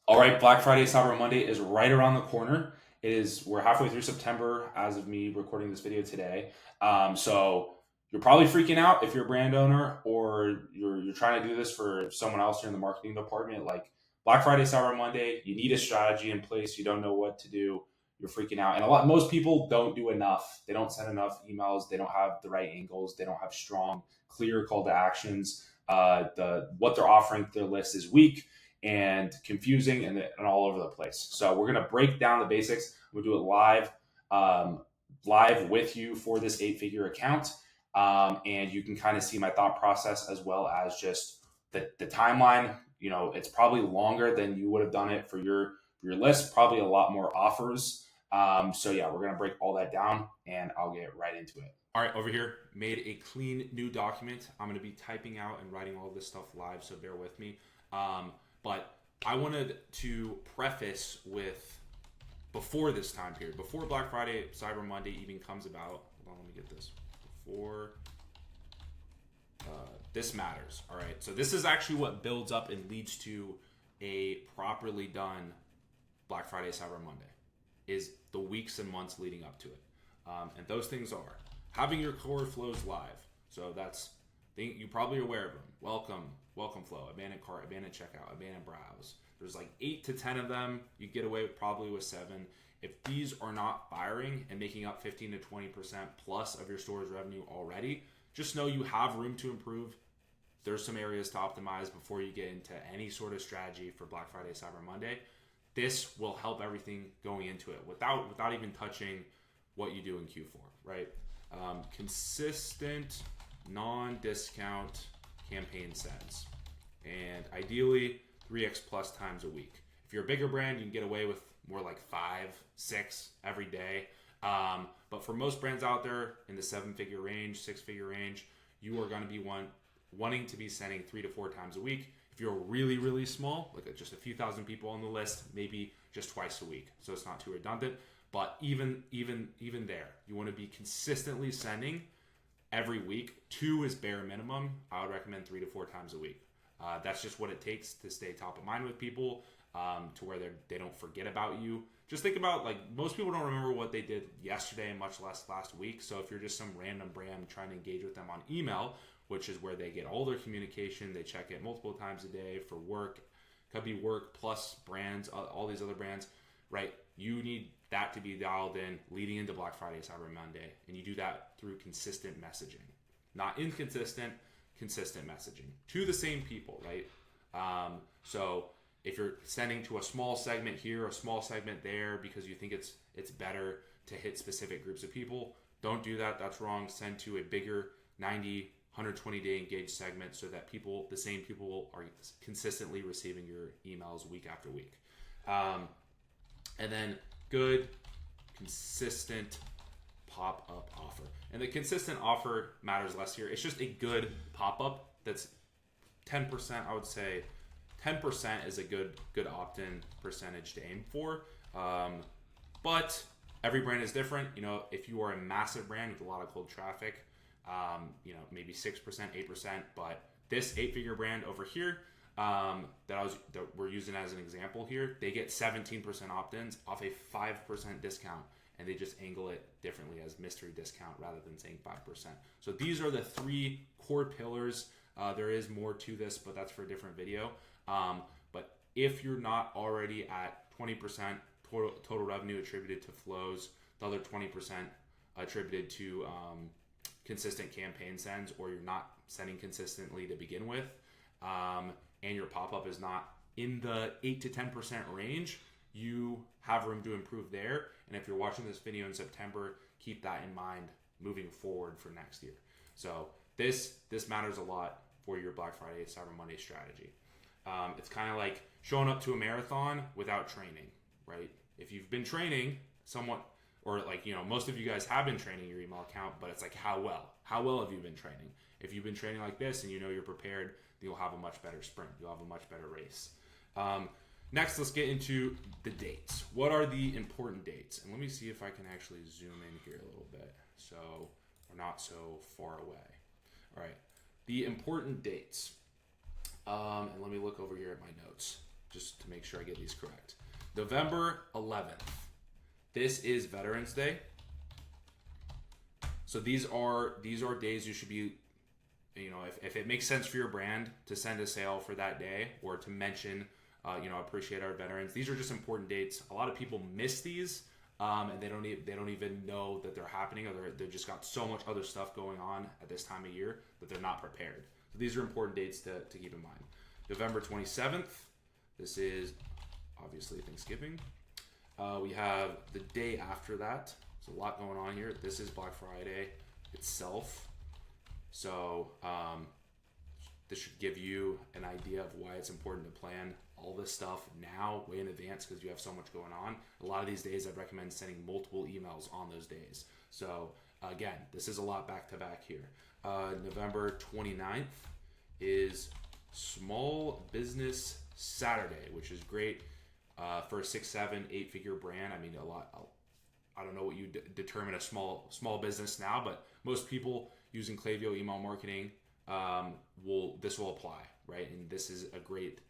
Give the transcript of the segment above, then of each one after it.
All right, Black Friday, Cyber Monday is right around the corner. We're halfway through September as of me recording this video today. So you're probably freaking out if you're a brand owner or you're trying to do this for someone else in the marketing department. Like Black Friday, Cyber Monday, you need a strategy in place. You don't know what to do. You're freaking out, and most people don't do enough. They don't send enough emails. They don't have the right angles. They don't have strong, clear call to actions. The what they're offering to their list is weak and confusing and all over the place. So we're gonna break down the basics. We'll do it live with you for this 8-figure account, and you can kind of see my thought process as well as just the timeline. You know, it's probably longer than you would have done it for your list. Probably a lot more offers. So yeah, we're gonna break all that down, and I'll get right into it. All right, over here, made a clean new document. I'm going to be typing out and writing all this stuff live, so bear with me. But I wanted to preface with before this time period, before Black Friday, Cyber Monday even comes about. Hold on, let me get this. Before this matters. All right, so this is actually what builds up and leads to a properly done Black Friday, Cyber Monday, is the weeks and months leading up to it. And those things are having your core flows live. So that's you probably are aware of them. Welcome flow, abandoned cart, abandoned checkout, abandoned browse. There's like 8 to 10 of them. You get away probably with 7. If these are not firing and making up 15 to 20% plus of your store's revenue already, just know you have room to improve. There's some areas to optimize before you get into any sort of strategy for Black Friday, Cyber Monday. This will help everything going into it without even touching what you do in Q4, right? Consistent non-discount campaign sends, and ideally 3x plus times a week. If you're a bigger brand, you can get away with more like 5, 6 every day. But for most brands out there in the 7-figure range, 6-figure range, you are going to be wanting to be sending 3 to 4 times a week. If you're really, really small, like just a few thousand people on the list, maybe just twice a week. So it's not too redundant. But even there, you want to be consistently sending every week. 2 is bare minimum. I would recommend 3 to 4 times a week. That's just what it takes to stay top of mind with people, to where they don't forget about you. Just think about, like, most people don't remember what they did yesterday, much less last week. So if you're just some random brand trying to engage with them on email, which is where they get all their communication, they check it multiple times a day for work, could be work plus brands, all these other brands, right? You need that to be dialed in leading into Black Friday, Cyber Monday, and you do that through consistent messaging, not inconsistent, consistent messaging to the same people, right? So if you're sending to a small segment here, a small segment there, because you think it's better to hit specific groups of people, don't do that. That's wrong. Send to a bigger 90, 120-day engaged segment so that the same people are consistently receiving your emails week after week. And then good, consistent pop-up offer. And the consistent offer matters less here. It's just a good pop-up that's 10%, I would say. 10% is a good opt-in percentage to aim for. But every brand is different. You know, if you are a massive brand with a lot of cold traffic, maybe 6%, 8%. But this 8-figure brand over here, that we're using as an example here, they get 17% opt-ins off a 5% discount, and they just angle it differently as mystery discount rather than saying 5%. So these are the 3 core pillars. There is more to this, but that's for a different video. But if you're not already at 20% total revenue attributed to flows, the other 20% attributed to consistent campaign sends, or you're not sending consistently to begin with, and your pop-up is not in the 8 to 10% range, you have room to improve there. And if you're watching this video in September, keep that in mind moving forward for next year. So this matters a lot for your Black Friday, Cyber Monday strategy. It's kind of like showing up to a marathon without training, right? If you've been training somewhat, or most of you guys have been training your email account, but it's like, how well have you been training? If you've been training like this and you know you're prepared, you'll have a much better sprint. You'll have a much better race. Next, let's get into the dates. What are the important dates? And let me see if I can actually zoom in here a little bit so we're not so far away. All right, the important dates. And let me look over here at my notes. just to make sure I get these correct. November 11th. This is Veterans Day. So these are days you should be, if it makes sense for your brand to send a sale for that day or to mention, appreciate our veterans. These are just important dates. A lot of people miss these, and they don't even know that they're happening, or they've just got so much other stuff going on at this time of year that they're not prepared. So these are important dates to keep in mind. November 27th. This is obviously Thanksgiving. We have the day after that. There's a lot going on here. This is Black Friday itself. So this should give you an idea of why it's important to plan all this stuff now, way in advance, because you have so much going on. A lot of these days, I'd recommend sending multiple emails on those days. So again, this is a lot back to back here. November 29th is Small Business Saturday, which is great for a 6, 7, 8 figure brand. I mean, I don't know what you determine a small business now, but most people using Klaviyo email marketing this will apply, right? And this is a great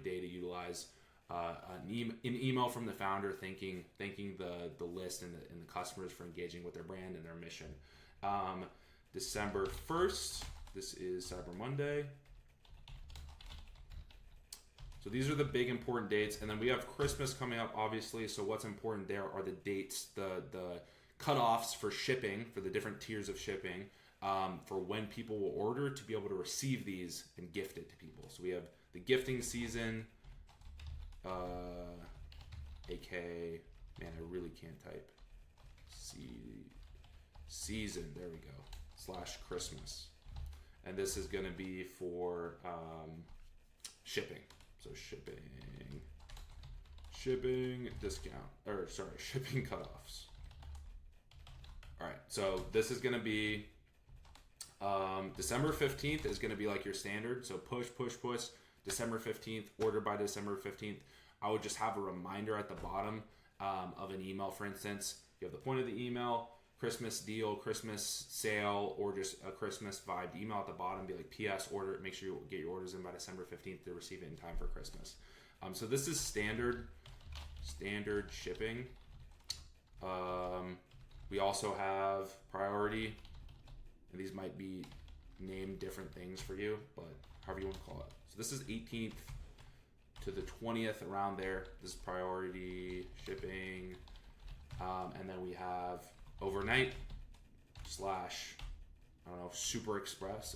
day to utilize an email from the founder, thanking the list and the customers for engaging with their brand and their mission. December 1st, this is Cyber Monday. So these are the big important dates, and then we have Christmas coming up, obviously. So what's important there are the dates, the cutoffs for shipping, for the different tiers of shipping, for when people will order to be able to receive these and gift it to people. So we have the gifting season, AK, man, I really can't type. Season, there we go, / Christmas. And this is going to be for shipping. So shipping discount, shipping cutoffs. All right, so this is going to be December 15th is going to be like your standard. So push. December 15th, order by December 15th. I would just have a reminder at the bottom of an email. For instance, you have the point of the email, Christmas deal, Christmas sale, or just a Christmas vibe email at the bottom. Be like, P.S. order. Make sure you get your orders in by December 15th to receive it in time for Christmas. So this is standard shipping. We also have priority, and these might be named different things for you, but however you want to call it. So this is 18th to the 20th, around there. This is priority shipping, and then we have overnight / super express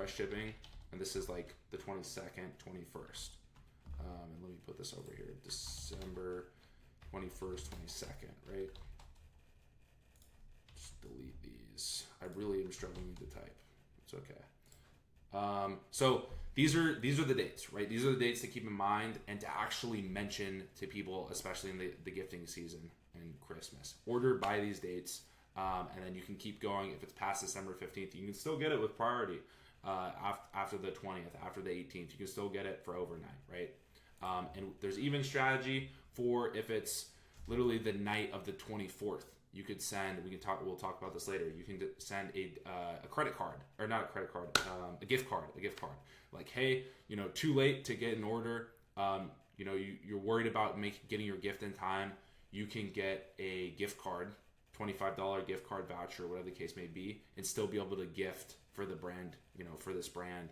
shipping, and this is like the 22nd, 21st. And let me put this over here, December 21st, 22nd, right? Just delete these. I really am struggling to type. It's okay. So these are the dates, right? These are the dates to keep in mind and to actually mention to people, especially in the gifting season and Christmas. Order by these dates, and then you can keep going. If it's past December 15th, you can still get it with priority after the 20th, after the 18th. You can still get it for overnight, right? And there's even strategy for if it's literally the night of the 24th. You could send. We'll talk about this later. You can send a credit card, or not a credit card, a gift card. Like, hey, too late to get an order. You're worried about getting your gift in time. You can get a gift card, $25 gift card voucher, whatever the case may be, and still be able to gift for the brand, for this brand,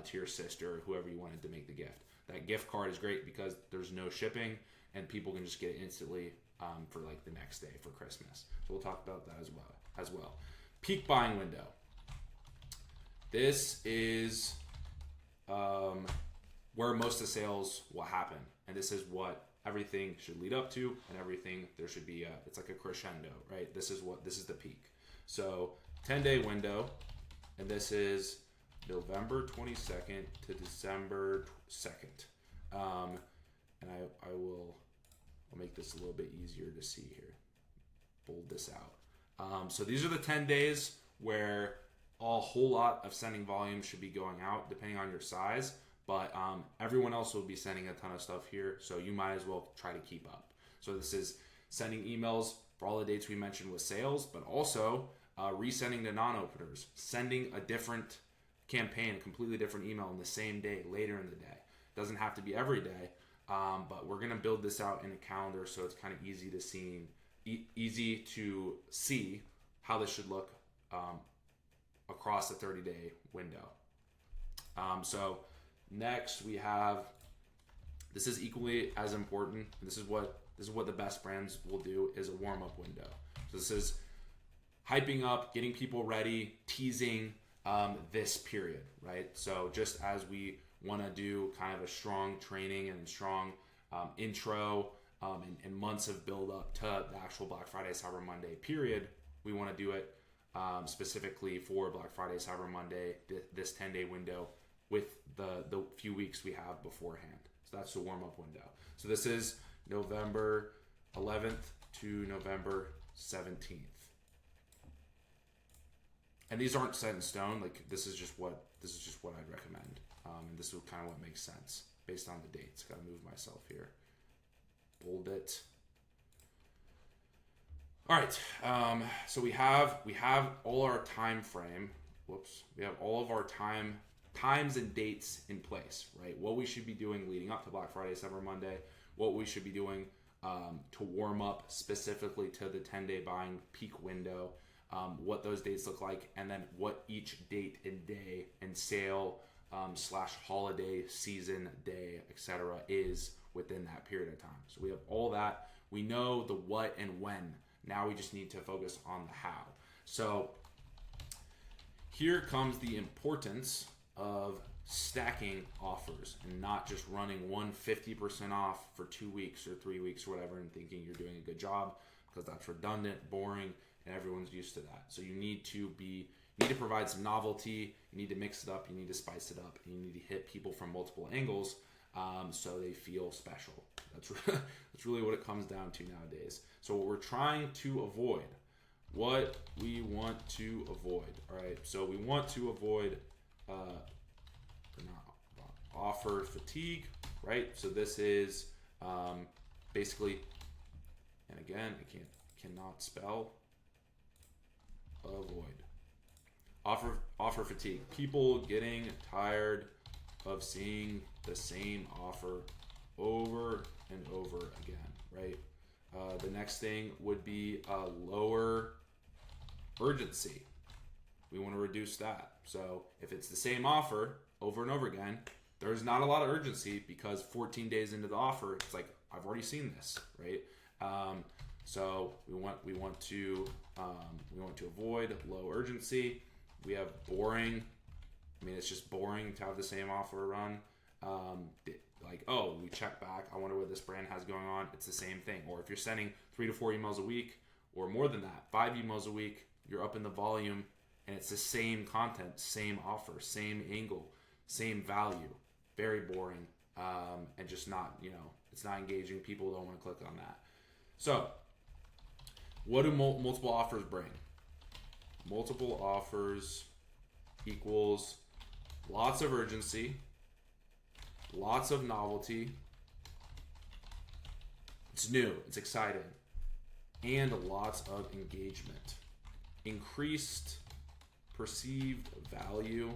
to your sister or whoever you wanted to make the gift. That gift card is great because there's no shipping and people can just get it instantly for like the next day for Christmas. So we'll talk about that as well. Peak buying window. This is where most of the sales will happen, and this is what everything should lead up to, and everything there should be it's like a crescendo, right? This is the peak. So 10-day window, and this is November 22nd to December 2nd. And I'll make this a little bit easier to see here. Bold this out. So these are the 10 days where a whole lot of sending volume should be going out, depending on your size. But everyone else will be sending a ton of stuff here, so you might as well try to keep up. So this is sending emails for all the dates we mentioned with sales, but also resending to non-openers, sending a different campaign, completely different email in the same day, later in the day. Doesn't have to be every day, but we're gonna build this out in a calendar so it's kind of easy to see how this should look across a 30-day window. So next we have, this is equally as important. This is what the best brands will do, is a warm-up window. So this is hyping up, getting people ready, teasing this period, right? So just as we want to do kind of a strong training and strong intro and months of build up to the actual Black Friday, Cyber Monday period, we want to do it specifically for Black Friday, Cyber Monday, this 10-day window with the few weeks we have beforehand. So that's the warm-up window. So this is November 11th to November 17th. And these aren't set in stone. Like this is just what I'd recommend, and this is kind of what makes sense based on the dates. Got to move myself here. Bold it. All right. So we have all our time frame. We have all of our times and dates in place, right? What we should be doing leading up to Black Friday, Cyber Monday. What we should be doing to warm up specifically to the 10-day buying peak window. What those dates look like, and then what each date and day and sale / holiday season day, etc. is within that period of time. So we have all that. We know the what and when. Now we just need to focus on the how. So here comes the importance of stacking offers and not just running one 50% off for 2 weeks or 3 weeks or whatever and thinking you're doing a good job, because that's redundant, boring, and everyone's used to that. So you need to provide some novelty, you need to mix it up, you need to spice it up, and you need to hit people from multiple angles so they feel special. That's really what it comes down to nowadays. So what we're trying to avoid, all right, so we want to avoid offer fatigue, right? So this is basically, and again, I cannot spell avoid. Offer fatigue. People getting tired of seeing the same offer over and over again, right? The next thing would be lower urgency. We want to reduce that. So if it's the same offer over and over again, there's not a lot of urgency, because 14 days into the offer, it's like, I've already seen this, right? So we want to avoid low urgency. We have boring. I mean, it's just boring to have the same offer run. Like, oh, we check back. I wonder what this brand has going on. It's the same thing. Or if you're sending 3 to 4 emails a week, or more than that, 5 emails a week, you're up in the volume, and it's the same content, same offer, same angle, same value. Very boring, and just not, it's not engaging. People don't want to click on that. So what do multiple offers bring? Multiple offers equals lots of urgency, lots of novelty. It's new, it's exciting, and lots of engagement. Increased perceived value,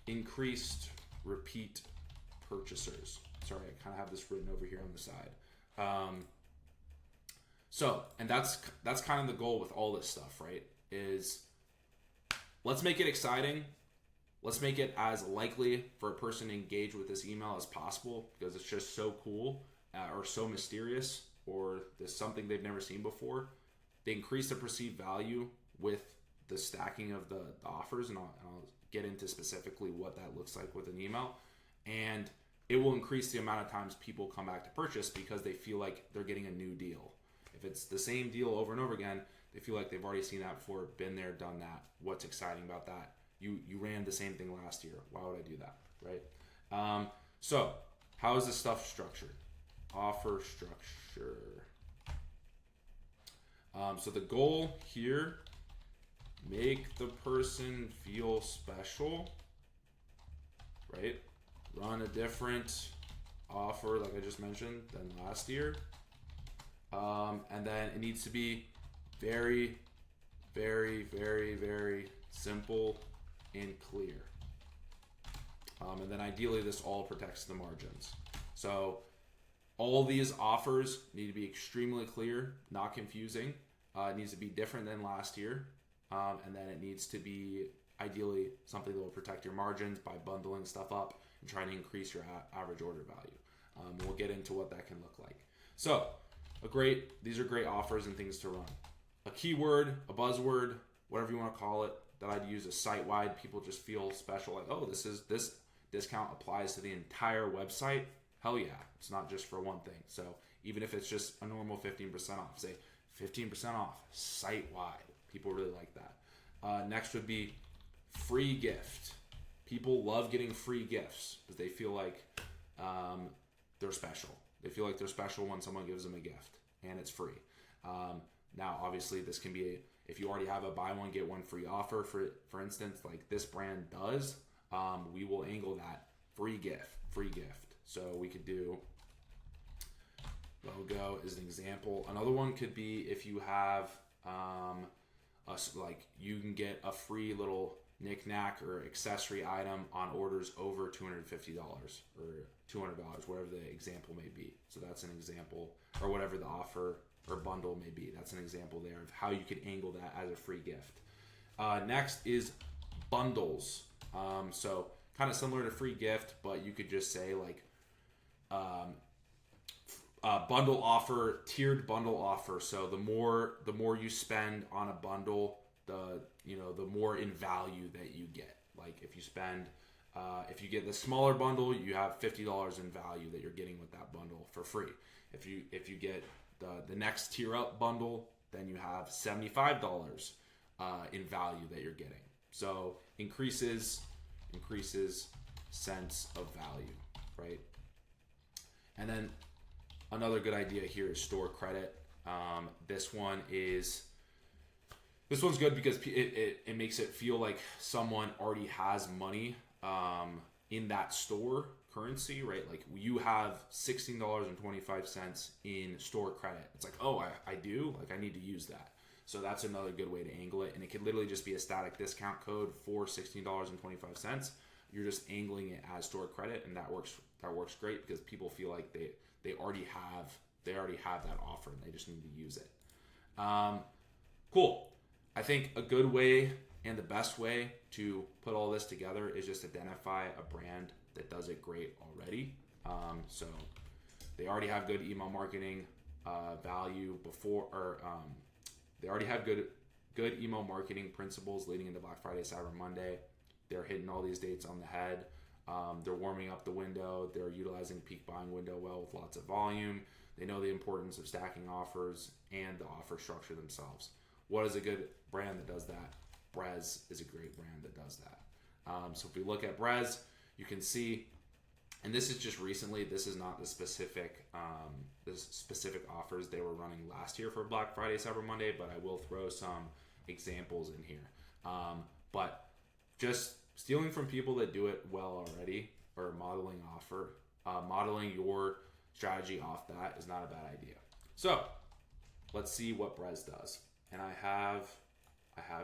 increased repeat purchasers. Sorry, I kind of have this written over here on the side. And that's kind of the goal with all this stuff, right? Is let's make it exciting. Let's make it as likely for a person to engage with this email as possible, because it's just so cool or so mysterious, or there's something they've never seen before. They increase the perceived value with the stacking of the offers, and I'll get into specifically what that looks like with an email. And it will increase the amount of times people come back to purchase, because they feel like they're getting a new deal. If it's the same deal over and over again, they feel like they've already seen that before, been there, done that. What's exciting about that? You ran the same thing last year. Why would I do that, right? So how is this stuff structured? Offer structure. So the goal here, make the person feel special, right? Run a different offer, like I just mentioned, than last year. And then it needs to be very, very, very, very simple and clear. And then ideally this all protects the margins. So all these offers need to be extremely clear, not confusing. It needs to be different than last year. And then it needs to be ideally something that will protect your margins by bundling stuff up and trying to increase your average order value. We'll get into what that can look like. So these are great offers and things to run. A keyword, a buzzword, whatever you want to call it, that I'd use is site-wide. People just feel special, like, oh, this discount applies to the entire website. Hell yeah, it's not just for one thing. So even if it's just a normal 15% off, say 15% off site-wide. People really like that. Next would be free gift. People love getting free gifts because they feel like they're special. They feel like they're special when someone gives them a gift and it's free. Now, obviously, this can be if you already have a buy one get one free offer. For instance, like this brand does, we will angle that free gift. So we could do logo as an example. Another one could be if you have like you can get a free little knick-knack or accessory item on orders over $250 or $200, whatever the example may be. So that's an example, or whatever the offer or bundle may be. That's an example there of how you could angle that as a free gift. Next is bundles. So kind of similar to free gift, but you could just say like bundle offer, tiered bundle offer. So the more you spend on a bundle, the more in value that you get. Like if you get the smaller bundle, you have $50 in value that you're getting with that bundle for free. If you get the next tier up bundle, then you have $75 in value that you're getting. So increases sense of value, right? And then another good idea here is store credit. This one's good because it makes it feel like someone already has money in that store currency, right? Like you have $16.25 in store credit. It's like, oh, I do? Like I need to use that. So that's another good way to angle it. And it could literally just be a static discount code for $16.25. You're just angling it as store credit, and that works great because people feel like they already have that offer and they just need to use it. Cool. I think a good way and the best way to put all this together is just identify a brand that does it great already. So they already have good email marketing value they already have good email marketing principles leading into Black Friday, Cyber Monday. They're hitting all these dates on the head. They're warming up the window. They're utilizing peak buying window well with lots of volume. They know the importance of stacking offers and the offer structure themselves. What is a good brand that does that? Brez is a great brand that does that. So if we look at Brez, you can see, and this is just recently, this is not the specific offers they were running last year for Black Friday, Cyber Monday, but I will throw some examples in here. But just stealing from people that do it well already, or modeling your strategy off that is not a bad idea. So let's see what Brez does. And I have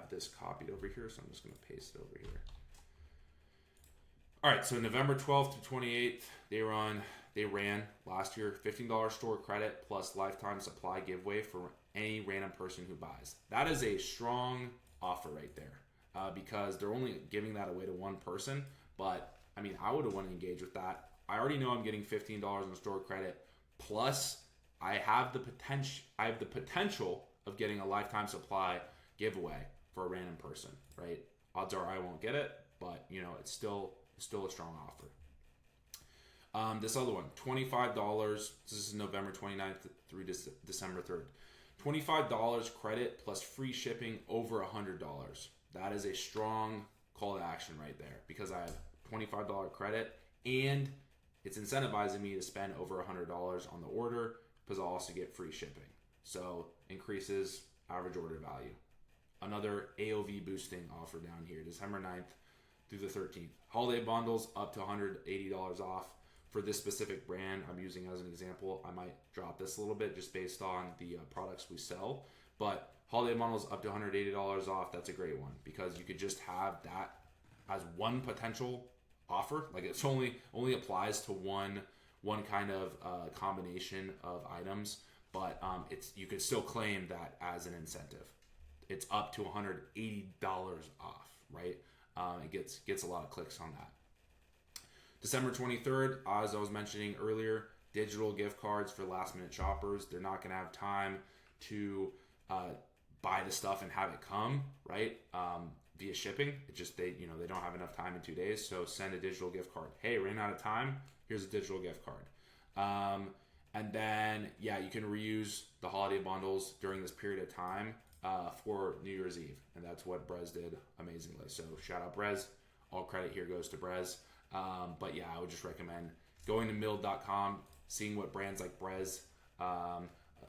this copied over here, so I'm just going to paste it over here. All right, so November 12th to 28th, they ran last year $15 store credit plus lifetime supply giveaway for any random person who buys. That is a strong offer right there because they're only giving that away to one person. But I mean, I would want to engage with that. I already know I'm getting $15 in store credit plus I have the potential of getting a lifetime supply giveaway for a random person, right? Odds are I won't get it, but it's still a strong offer. This other one, $25. This is November 29th through December 3rd. $25 credit plus free shipping over $100. That is a strong call to action right there because I have $25 credit and it's incentivizing me to spend over $100 on the order because I'll also get free shipping. So increases average order value. Another AOV boosting offer down here, December 9th through the 13th. Holiday bundles up to $180 off. For this specific brand I'm using as an example, I might drop this a little bit just based on the products we sell. But holiday bundles up to $180 off, that's a great one because you could just have that as one potential offer. Like it's only applies to one kind of combination of items, but you could still claim that as an incentive. It's up to $180 off, right? It gets a lot of clicks on that. December 23rd, as I was mentioning earlier, digital gift cards for last minute shoppers. They're not going to have time to buy the stuff and have it come, right? Via shipping. It just they don't have enough time in 2 days, so send a digital gift card. Hey, ran out of time. Here's a digital gift card. And then you can reuse the holiday bundles during this period of time for New Year's Eve, and that's what Brez did amazingly. So shout out Brez. All credit here goes to Brez. But I would just recommend going to mill.com, seeing what brands like Brez.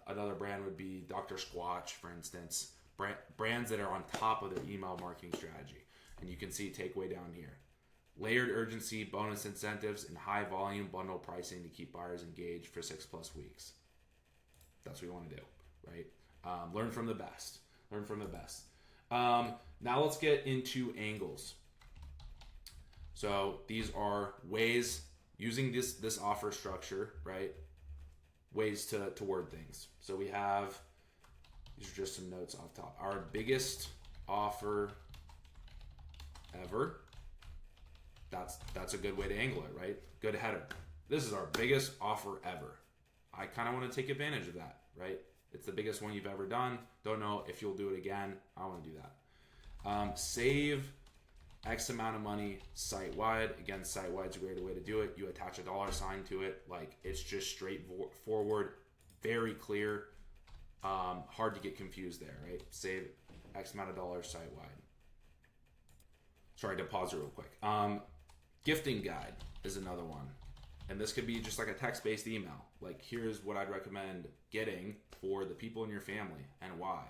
Another brand would be Dr. Squatch, for instance. Brands that are on top of their email marketing strategy. And you can see takeaway down here. Layered urgency, bonus incentives, and high volume bundle pricing to keep buyers engaged for 6+ weeks. That's what you want to do, right? Learn from the best. Now let's get into angles. So these are ways, using this offer structure, right? Ways to word things. So we have, these are just some notes off top. Our biggest offer ever. That's a good way to angle it, right? Good header. This is our biggest offer ever. I kind of want to take advantage of that, right? It's the biggest one you've ever done. Don't know if you'll do it again. I want to do that. Save X amount of money site-wide. Again, site-wide's a great way to do it. You attach a $sign to it. Like, it's just straightforward, very clear. Hard to get confused there, right? Save X amount of dollars site-wide. Sorry to pause it real quick. Gifting guide is another one. And this could be just like a text-based email. Like, here's what I'd recommend getting for the people in your family and why.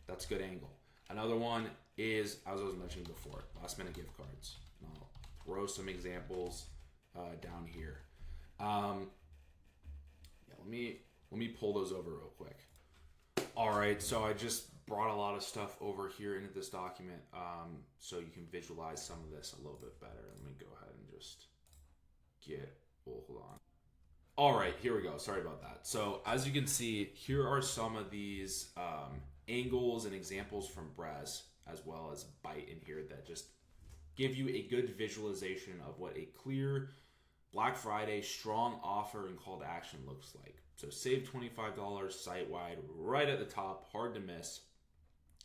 That's a good angle. Another one is, as I was mentioning before, last-minute gift cards. And I'll throw some examples down here. Let me pull those over real quick. All right, so I just brought a lot of stuff over here into this document so you can visualize some of this a little bit better. Let me go ahead and just hold on. All right, here we go. Sorry about that. So as you can see, here are some of these angles and examples from Brez, as well as Byte in here, that just give you a good visualization of what a clear Black Friday strong offer and call to action looks like. So save $25 site-wide right at the top, hard to miss.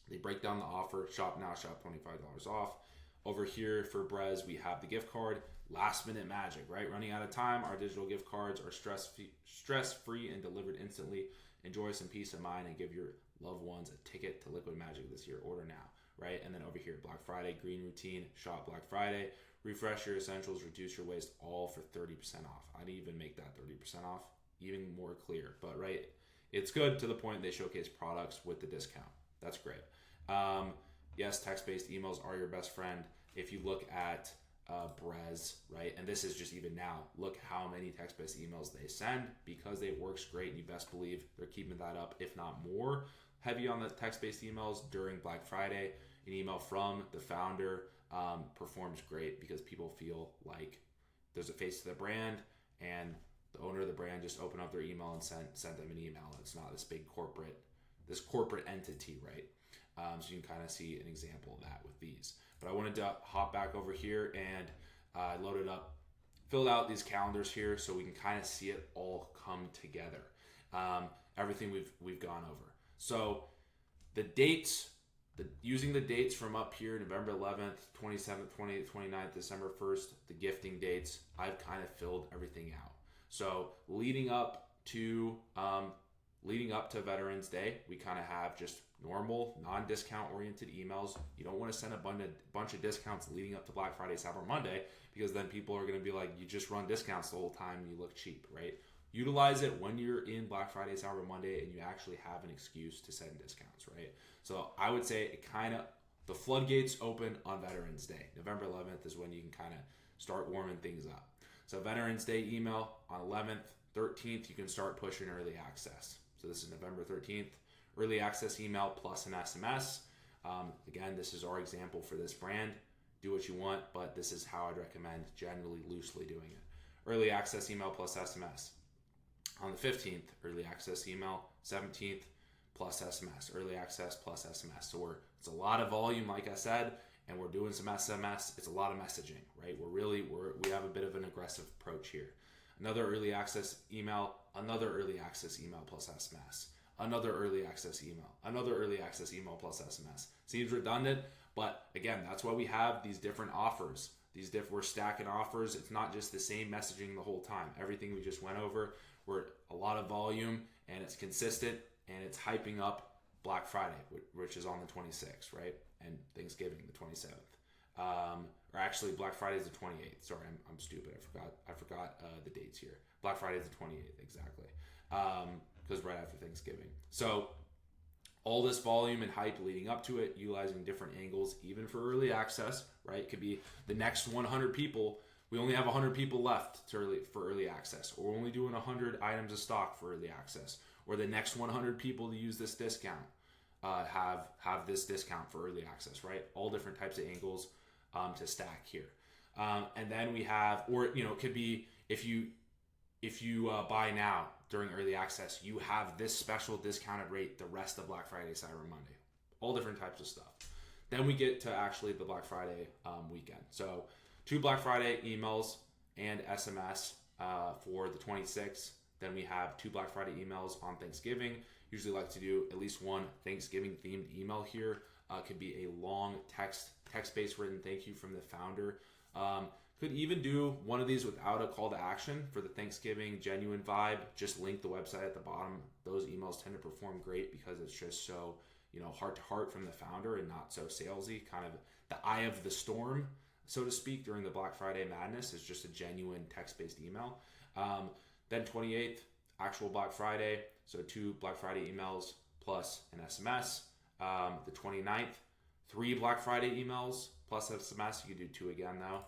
They break down the offer, shop now, shop $25 off. Over here for Brez, we have the gift card, last minute magic, right? Running out of time, our digital gift cards are stress-free and delivered instantly. Enjoy some peace of mind and give your loved ones a ticket to Liquid Magic this year. Order now, right? And then over here, Black Friday, green routine, shop Black Friday, refresh your essentials, reduce your waste, all for 30% off. I'd even make that 30% off even more clear, but right, it's good to the point they showcase products with the discount. That's great. Yes, text-based emails are your best friend. If you look at Brez, right, and this is just even now, look how many text-based emails they send, because it works great, and you best believe they're keeping that up, if not more heavy on the text-based emails during Black Friday. An email from the founder performs great because people feel like there's a face to the brand, and the owner of the brand just opened up their email and sent them an email. It's not this big corporate entity, right? So you can kind of see an example of that with these. But I wanted to hop back over here and loaded up, filled out these calendars here so we can kind of see it all come together. Everything we've gone over. So the dates, using the dates from up here, November 11th, 27th, 28th, 29th, December 1st, the gifting dates, I've kind of filled everything out. So leading up to Veterans Day, we kind of have just normal, non-discount oriented emails. You don't want to send a bunch of discounts leading up to Black Friday, Cyber Monday, because then people are going to be like, you just run discounts the whole time and you look cheap, right? Utilize it when you're in Black Friday, Cyber Monday, and you actually have an excuse to send discounts, right? So I would say the floodgates open on Veterans Day. November 11th is when you can kind of start warming things up. So Veterans Day email on 11th, 13th, you can start pushing early access. So this is November 13th, early access email plus an SMS. Again, this is our example for this brand. do what you want, but this is how I'd recommend generally loosely doing it. Early access email plus SMS. On the 15th, early access email. 17th, plus SMS. Early access plus SMS. So it's a lot of volume, like I said, and we're doing some SMS. It's a lot of messaging, right? We have a bit of an aggressive approach here. Another early access email, another early access email plus SMS. Another early access email, another early access email plus SMS. Seems redundant, but again, that's why we have these different offers. We're stacking offers. It's not just the same messaging the whole time. Everything we just went over, we're a lot of volume, and it's consistent, and it's hyping up Black Friday, which is on the 26th, right? And Thanksgiving, the 27th. Or actually, Black Friday is the 28th. Sorry, I'm stupid. I forgot the dates here. Black Friday is the 28th, exactly. Because right after Thanksgiving. So all this volume and hype leading up to it, utilizing different angles, even for early access, right? It could be the next 100 people. We only have 100 people left for early access, or we're only doing 100 items of stock for early access, or the next 100 people to use this discount have this discount for early access, right? All different types of angles to stack here. And then we have, or it could be if you buy now during early access, you have this special discounted rate the rest of Black Friday, Cyber Monday, all different types of stuff. Then we get to actually the Black Friday weekend. So 2 Black Friday emails and SMS for the 26th. Then we have 2 Black Friday emails on Thanksgiving. Usually like to do at least one Thanksgiving themed email here. Could be a long text-based written thank you from the founder. Could even do one of these without a call to action for the Thanksgiving genuine vibe. Just link the website at the bottom. Those emails tend to perform great because it's just so, heart to heart from the founder and not so salesy. Kind of the eye of the storm, so to speak, during the Black Friday madness is just a genuine text-based email. Then 28th, actual Black Friday. So 2 Black Friday emails plus an SMS. The 29th, 3 Black Friday emails plus SMS. You could do 2 again though.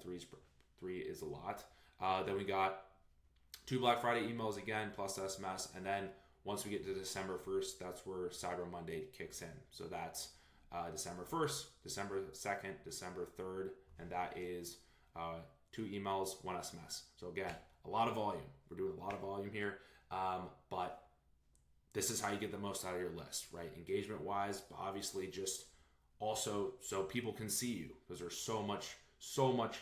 3 is a lot. Then we got 2 Black Friday emails again plus SMS, and then once we get to December 1st, that's where Cyber Monday kicks in. So that's December 1st, December 2nd, December 3rd, and that is 2 emails, 1 SMS. So again, a lot of volume. We're doing a lot of volume here, but this is how you get the most out of your list, right? Engagement wise, but obviously just also so people can see you, because there's so much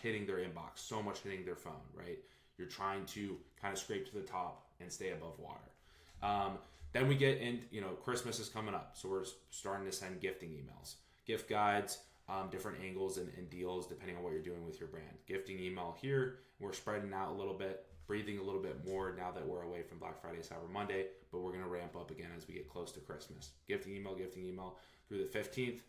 hitting their inbox, so much hitting their phone, right? You're trying to kind of scrape to the top and stay above water. Then we get in, Christmas is coming up. So we're starting to send gifting emails, gift guides, different angles and deals depending on what you're doing with your brand. Gifting email here, we're spreading out a little bit, breathing a little bit more now that we're away from Black Friday, Cyber Monday, but we're going to ramp up again as we get close to Christmas. Gifting email through the 15th,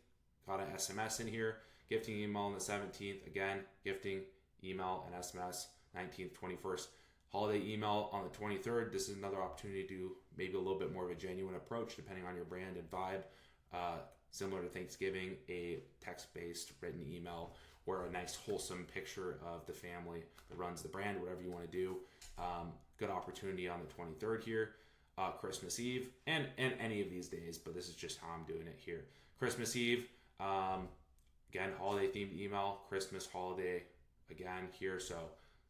got an SMS in here. Gifting email on the 17th, again, gifting email and SMS, 19th, 21st. Holiday email on the 23rd. This is another opportunity to do maybe a little bit more of a genuine approach depending on your brand and vibe. Similar to Thanksgiving, a text-based written email or a nice wholesome picture of the family that runs the brand, whatever you want to do. Good opportunity on the 23rd here. Christmas Eve and any of these days, but this is just how I'm doing it here. Christmas Eve, again, holiday themed email, Christmas holiday again here. So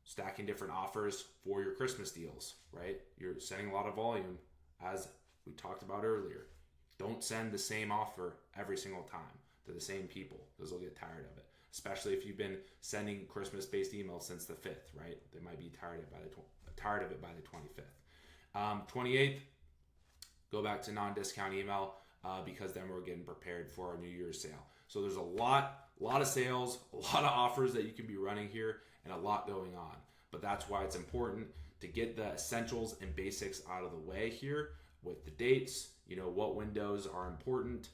stacking different offers for your Christmas deals, right? You're sending a lot of volume, as we talked about earlier. Don't send the same offer every single time to the same people, because they'll get tired of it. Especially if you've been sending Christmas-based emails since the 5th, right? They might be tired of it by the 25th. 28th, go back to non-discount email because then we're getting prepared for our New Year's sale. So there's a lot of sales, a lot of offers that you can be running here, and a lot going on. But that's why it's important to get the essentials and basics out of the way here with the dates, what windows are important,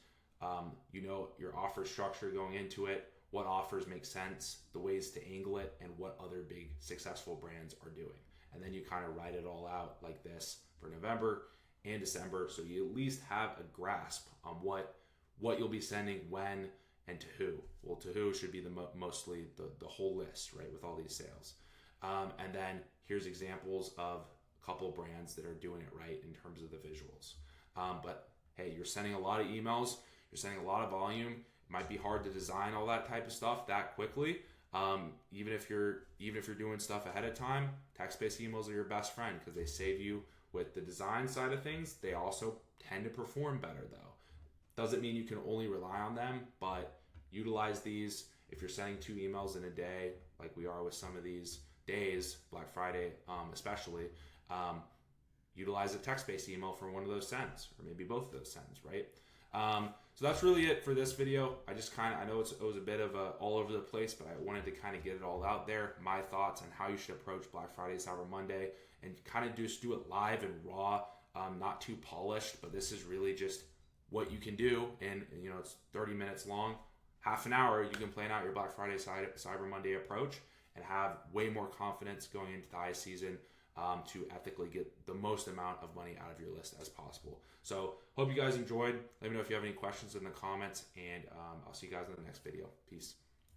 your offer structure going into it, what offers make sense, the ways to angle it, and what other big successful brands are doing. And then you kind of write it all out like this for November and December, so you at least have a grasp on what you'll be sending when and to who. Well, to who should be mostly the whole list, right, with all these sales. And then here's examples of a couple brands that are doing it right in terms of the visuals. But hey, you're sending a lot of emails, you're sending a lot of volume. might be hard to design all that type of stuff that quickly. Even if you're doing stuff ahead of time, text-based emails are your best friend because they save you with the design side of things. They also tend to perform better though. Doesn't mean you can only rely on them, but utilize these. If you're sending 2 emails in a day, like we are with some of these days, Black Friday especially, utilize a text-based email for one of those sends, or maybe both of those sends, right? So that's really it for this video. I know it was a bit of all over the place, but I wanted to kind of get it all out there, my thoughts on how you should approach Black Friday, Cyber Monday, and kind of just do it live and raw, not too polished, but this is really just what you can do. And it's 30 minutes long, half an hour, you can plan out your Black Friday, Cyber Monday approach and have way more confidence going into the high season to ethically get the most amount of money out of your list as possible. So hope you guys enjoyed. Let me know if you have any questions in the comments, and I'll see you guys in the next video. Peace.